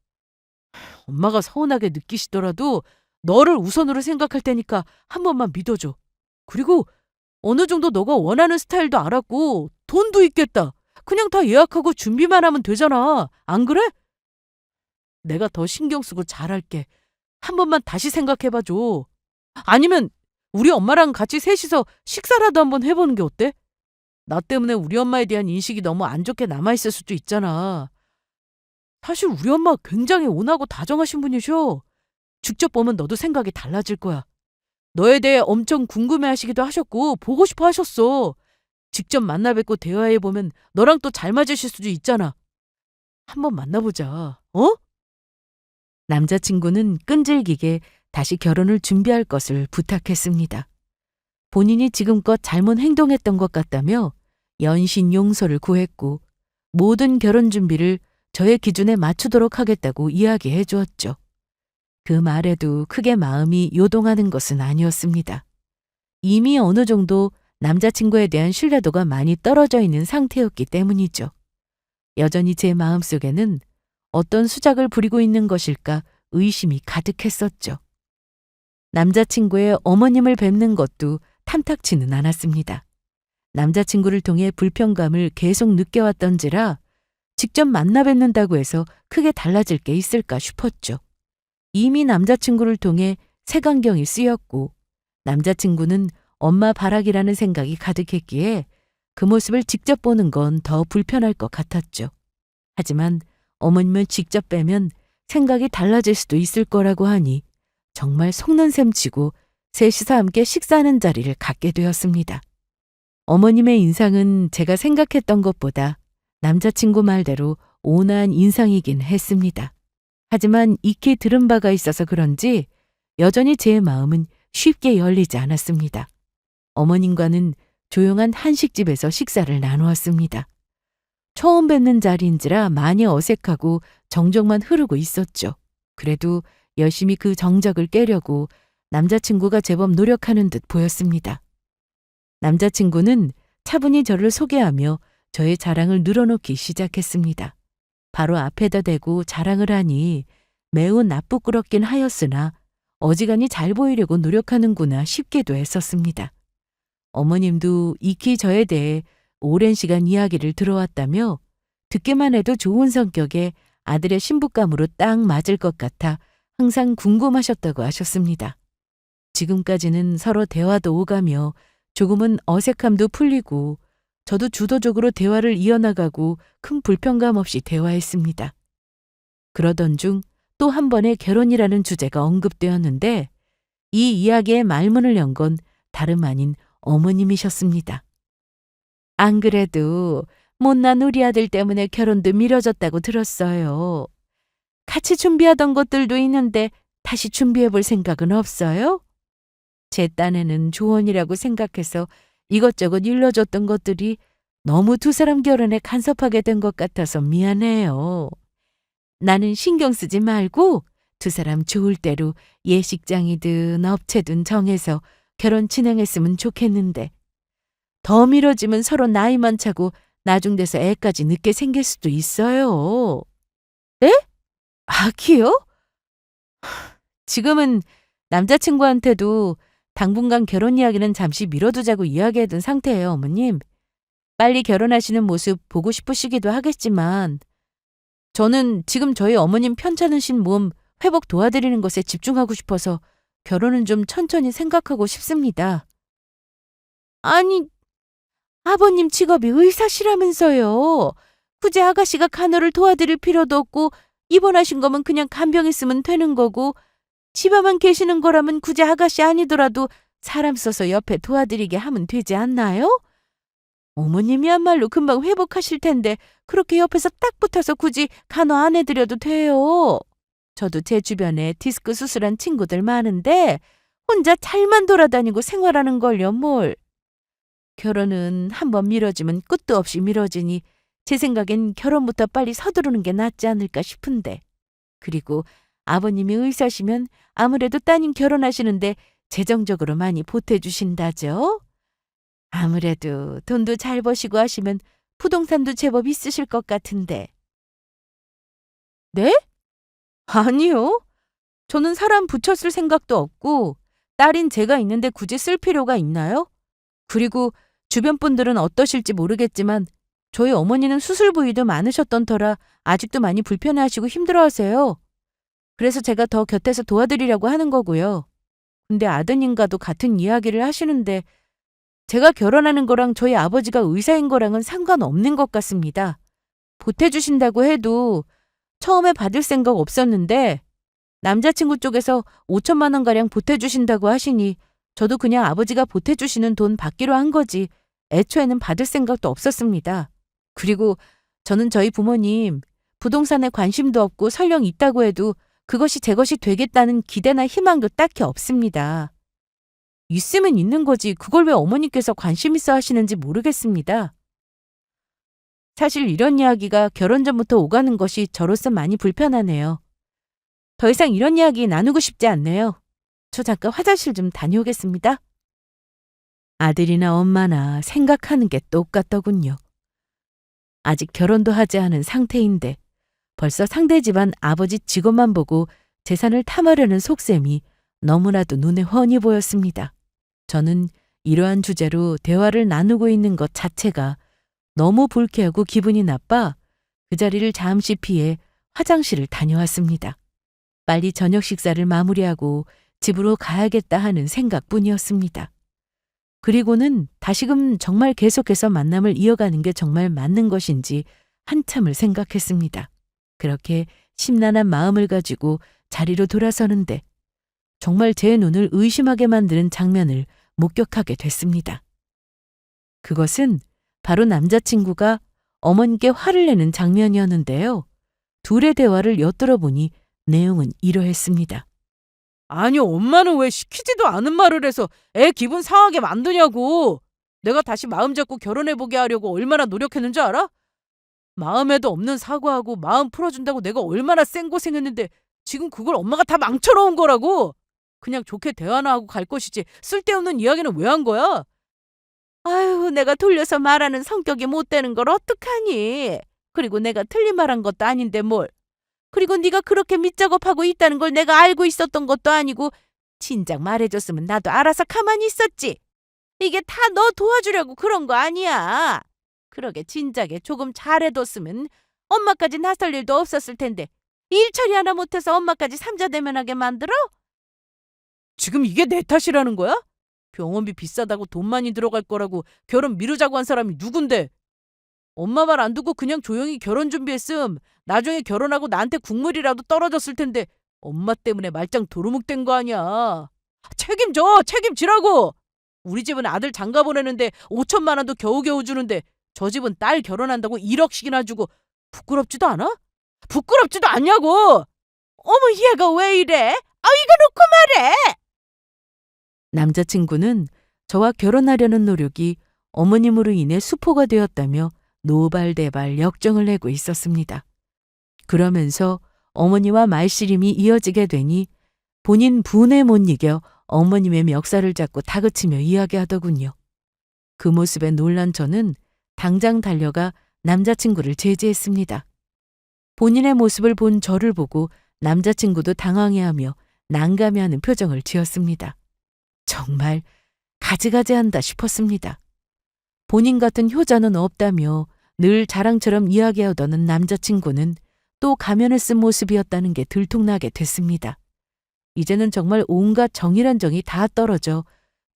엄마가 서운하게 느끼시더라도 너를 우선으로 생각할 테니까 한 번만 믿어줘. 그리고 어느 정도 너가 원하는 스타일도 알았고 돈도 있겠다. 그냥 다 예약하고 준비만 하면 되잖아. 안 그래? 내가 더 신경 쓰고 잘할게. 한 번만 다시 생각해봐줘. 아니면 우리 엄마랑 같이 셋이서 식사라도 한번 해보는 게 어때? 나 때문에 우리 엄마에 대한 인식이 너무 안 좋게 남아있을 수도 있잖아. 사실 우리 엄마 굉장히 온하고 다정하신 분이셔. 직접 보면 너도 생각이 달라질 거야. 너에 대해 엄청 궁금해하시기도 하셨고 보고 싶어 하셨어. 직접 만나 뵙고 대화해보면 너랑 또 잘 맞으실 수도 있잖아. 한번 만나보자. 어? 남자친구는 끈질기게 다시 결혼을 준비할 것을 부탁했습니다. 본인이 지금껏 잘못 행동했던 것 같다며 연신 용서를 구했고 모든 결혼 준비를 저의 기준에 맞추도록 하겠다고 이야기해 주었죠. 그 말에도 크게 마음이 요동하는 것은 아니었습니다. 이미 어느 정도 남자친구에 대한 신뢰도가 많이 떨어져 있는 상태였기 때문이죠. 여전히 제 마음속에는 어떤 수작을 부리고 있는 것일까 의심이 가득했었죠. 남자친구의 어머님을 뵙는 것도 탐탁치는 않았습니다. 남자친구를 통해 불편감을 계속 느껴왔던지라 직접 만나 뵙는다고 해서 크게 달라질 게 있을까 싶었죠. 이미 남자친구를 통해 색안경이 쓰였고 남자친구는 엄마 바라기라는 생각이 가득했기에 그 모습을 직접 보는 건 더 불편할 것 같았죠. 하지만 어머님을 직접 뵈면 생각이 달라질 수도 있을 거라고 하니 정말 속는 셈 치고 셋이서 함께 식사하는 자리를 갖게 되었습니다. 어머님의 인상은 제가 생각했던 것보다 남자친구 말대로 온화한 인상이긴 했습니다. 하지만 익히 들은 바가 있어서 그런지 여전히 제 마음은 쉽게 열리지 않았습니다. 어머님과는 조용한 한식집에서 식사를 나누었습니다. 처음 뵙는 자리인지라 많이 어색하고 정적만 흐르고 있었죠. 그래도 열심히 그 정적을 깨려고 남자친구가 제법 노력하는 듯 보였습니다. 남자친구는 차분히 저를 소개하며 저의 자랑을 늘어놓기 시작했습니다. 바로 앞에다 대고 자랑을 하니 매우 나쁘끄럽긴 하였으나 어지간히 잘 보이려고 노력하는구나 싶기도 했었습니다. 어머님도 익히 저에 대해 오랜 시간 이야기를 들어왔다며 듣기만 해도 좋은 성격에 아들의 신부감으로 딱 맞을 것 같아 항상 궁금하셨다고 하셨습니다. 지금까지는 서로 대화도 오가며 조금은 어색함도 풀리고 저도 주도적으로 대화를 이어나가고 큰 불편감 없이 대화했습니다. 그러던 중 또 한 번의 결혼이라는 주제가 언급되었는데 이 이야기의 말문을 연 건 다름 아닌 어머님이셨습니다. 안 그래도 못난 우리 아들 때문에 결혼도 미뤄졌다고 들었어요. 같이 준비하던 것들도 있는데 다시 준비해 볼 생각은 없어요? 제 딴에는 조언이라고 생각해서 이것저것 일러줬던 것들이 너무 두 사람 결혼에 간섭하게 된 것 같아서 미안해요. 나는 신경 쓰지 말고 두 사람 좋을 대로 예식장이든 업체든 정해서 결혼 진행했으면 좋겠는데 더 미뤄지면 서로 나이만 차고 나중 돼서 애까지 늦게 생길 수도 있어요. 에? 아기요? 지금은 남자친구한테도 당분간 결혼 이야기는 잠시 미뤄두자고 이야기해둔 상태예요, 어머님. 빨리 결혼하시는 모습 보고 싶으시기도 하겠지만 저는 지금 저희 어머님 편찮으신 몸 회복 도와드리는 것에 집중하고 싶어서 결혼은 좀 천천히 생각하고 싶습니다. 아니, 아버님 직업이 의사시라면서요. 굳이 아가씨가 간호를 도와드릴 필요도 없고 입원하신 거면 그냥 간병했으면 되는 거고 집에만 계시는 거라면 굳이 아가씨 아니더라도 사람 써서 옆에 도와드리게 하면 되지 않나요? 어머님이야말로 금방 회복하실 텐데 그렇게 옆에서 딱 붙어서 굳이 간호 안 해드려도 돼요. 저도 제 주변에 디스크 수술한 친구들 많은데 혼자 잘만 돌아다니고 생활하는 걸요 뭘. 결혼은 한번 미뤄지면 끝도 없이 미뤄지니 제 생각엔 결혼부터 빨리 서두르는 게 낫지 않을까 싶은데. 그리고 아버님이 의사시면 아무래도 따님 결혼하시는데 재정적으로 많이 보태주신다죠. 아무래도 돈도 잘 버시고 하시면 부동산도 제법 있으실 것 같은데. 네? 아니요. 저는 사람 붙였을 생각도 없고 딸인 제가 있는데 굳이 쓸 필요가 있나요? 그리고 주변 분들은 어떠실지 모르겠지만 저희 어머니는 수술 부위도 많으셨던 터라 아직도 많이 불편해하시고 힘들어하세요. 그래서 제가 더 곁에서 도와드리려고 하는 거고요. 근데 아드님과도 같은 이야기를 하시는데 제가 결혼하는 거랑 저희 아버지가 의사인 거랑은 상관없는 것 같습니다. 보태주신다고 해도 처음에 받을 생각 없었는데 남자친구 쪽에서 5천만 원가량 보태주신다고 하시니 저도 그냥 아버지가 보태주시는 돈 받기로 한 거지 애초에는 받을 생각도 없었습니다. 그리고 저는 저희 부모님 부동산에 관심도 없고 설령 있다고 해도 그것이 제 것이 되겠다는 기대나 희망도 딱히 없습니다. 있으면 있는 거지 그걸 왜 어머니께서 관심 있어 하시는지 모르겠습니다. 사실 이런 이야기가 결혼 전부터 오가는 것이 저로서 많이 불편하네요. 더 이상 이런 이야기 나누고 싶지 않네요. 저 잠깐 화장실 좀 다녀오겠습니다. 아들이나 엄마나 생각하는 게 똑같더군요. 아직 결혼도 하지 않은 상태인데 벌써 상대 집안 아버지 직업만 보고 재산을 탐하려는 속셈이 너무나도 눈에 훤히 보였습니다. 저는 이러한 주제로 대화를 나누고 있는 것 자체가 너무 불쾌하고 기분이 나빠 그 자리를 잠시 피해 화장실을 다녀왔습니다. 빨리 저녁 식사를 마무리하고 집으로 가야겠다 하는 생각뿐이었습니다. 그리고는 다시금 정말 계속해서 만남을 이어가는 게 정말 맞는 것인지 한참을 생각했습니다. 그렇게 심란한 마음을 가지고 자리로 돌아서는데 정말 제 눈을 의심하게 만드는 장면을 목격하게 됐습니다. 그것은 바로 남자친구가 어머니께 화를 내는 장면이었는데요. 둘의 대화를 엿들어 보니 내용은 이러했습니다. 아니, 엄마는 왜 시키지도 않은 말을 해서 애 기분 상하게 만드냐고. 내가 다시 마음 잡고 결혼해보게 하려고 얼마나 노력했는지 알아? 마음에도 없는 사과하고 마음 풀어준다고 내가 얼마나 쌩고생했는데 지금 그걸 엄마가 다 망쳐놓은 거라고. 그냥 좋게 대화나 하고 갈 것이지 쓸데없는 이야기는 왜 한 거야? 아유, 내가 돌려서 말하는 성격이 못 되는 걸 어떡하니? 그리고 내가 틀린 말한 것도 아닌데 뭘. 그리고 네가 그렇게 밑작업하고 있다는 걸 내가 알고 있었던 것도 아니고 진작 말해줬으면 나도 알아서 가만히 있었지. 이게 다 너 도와주려고 그런 거 아니야. 그러게 진작에 조금 잘해뒀으면 엄마까지 나설 일도 없었을 텐데 일 처리 하나 못해서 엄마까지 삼자대면하게 만들어? 지금 이게 내 탓이라는 거야? 병원비 비싸다고 돈 많이 들어갈 거라고 결혼 미루자고 한 사람이 누군데? 엄마 말 안 듣고 그냥 조용히 결혼 준비했음 나중에 결혼하고 나한테 국물이라도 떨어졌을 텐데 엄마 때문에 말짱 도루묵 된 거 아니야. 책임져! 책임지라고! 우리 집은 아들 장가 보내는데 5천만 원도 겨우겨우 주는데 저 집은 딸 결혼한다고 1억씩이나 주고 부끄럽지도 않아? 부끄럽지도 않냐고! 어머, 얘가 왜 이래? 이거 놓고 말해! 남자친구는 저와 결혼하려는 노력이 어머님으로 인해 수포가 되었다며 노발대발 역정을 내고 있었습니다. 그러면서 어머니와 말씨름이 이어지게 되니 본인 분에 못 이겨 어머님의 멱살을 잡고 다그치며 이야기하더군요. 그 모습에 놀란 저는 당장 달려가 남자친구를 제지했습니다. 본인의 모습을 본 저를 보고 남자친구도 당황해하며 난감해하는 표정을 지었습니다. 정말 가지가지한다 싶었습니다. 본인 같은 효자는 없다며 늘 자랑처럼 이야기하던 남자친구는 또 가면을 쓴 모습이었다는 게 들통나게 됐습니다. 이제는 정말 온갖 정이란 정이 다 떨어져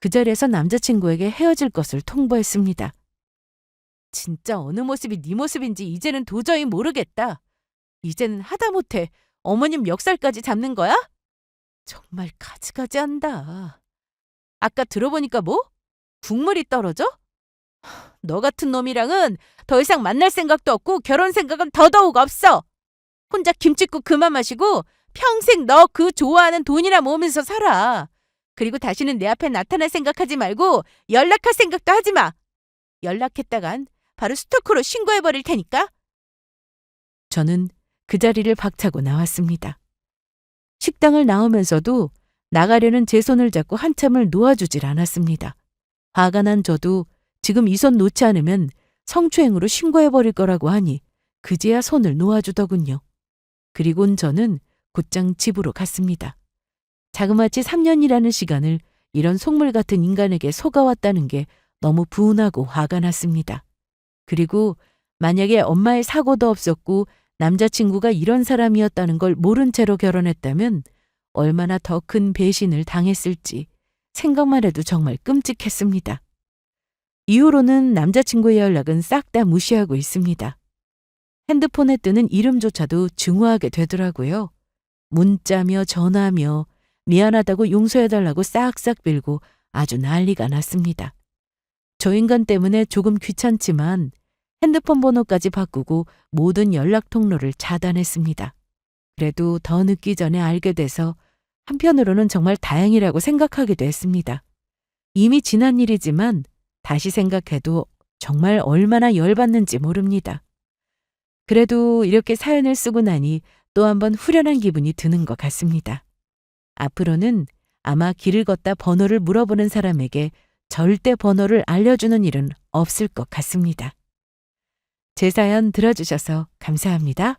그 자리에서 남자친구에게 헤어질 것을 통보했습니다. 진짜 어느 모습이 네 모습인지 이제는 도저히 모르겠다. 이제는 하다못해 어머님 멱살까지 잡는 거야? 정말 가지가지한다. 아까 들어보니까 뭐? 국물이 떨어져? 너 같은 놈이랑은 더 이상 만날 생각도 없고 결혼 생각은 더더욱 없어. 혼자 김칫국 그만 마시고 평생 너 그 좋아하는 돈이나 모으면서 살아. 그리고 다시는 내 앞에 나타날 생각하지 말고 연락할 생각도 하지 마. 연락했다간 바로 스토커로 신고해버릴 테니까. 저는 그 자리를 박차고 나왔습니다. 식당을 나오면서도 나가려는 제 손을 잡고 한참을 놓아주질 않았습니다. 화가 난 저도 지금 이 손 놓지 않으면 성추행으로 신고해버릴 거라고 하니 그제야 손을 놓아주더군요. 그리곤 저는 곧장 집으로 갔습니다. 자그마치 3년이라는 시간을 이런 속물 같은 인간에게 속아왔다는 게 너무 분하고 화가 났습니다. 그리고 만약에 엄마의 사고도 없었고 남자친구가 이런 사람이었다는 걸 모른 채로 결혼했다면 얼마나 더 큰 배신을 당했을지 생각만 해도 정말 끔찍했습니다. 이후로는 남자친구의 연락은 싹 다 무시하고 있습니다. 핸드폰에 뜨는 이름조차도 증오하게 되더라고요. 문자며 전화며 미안하다고 용서해달라고 싹싹 빌고 아주 난리가 났습니다. 저 인간 때문에 조금 귀찮지만 핸드폰 번호까지 바꾸고 모든 연락 통로를 차단했습니다. 그래도 더 늦기 전에 알게 돼서 한편으로는 정말 다행이라고 생각하기도 했습니다. 이미 지난 일이지만 다시 생각해도 정말 얼마나 열받는지 모릅니다. 그래도 이렇게 사연을 쓰고 나니 또 한번 후련한 기분이 드는 것 같습니다. 앞으로는 아마 길을 걷다 번호를 물어보는 사람에게 절대 번호를 알려주는 일은 없을 것 같습니다. 제 사연 들어주셔서 감사합니다.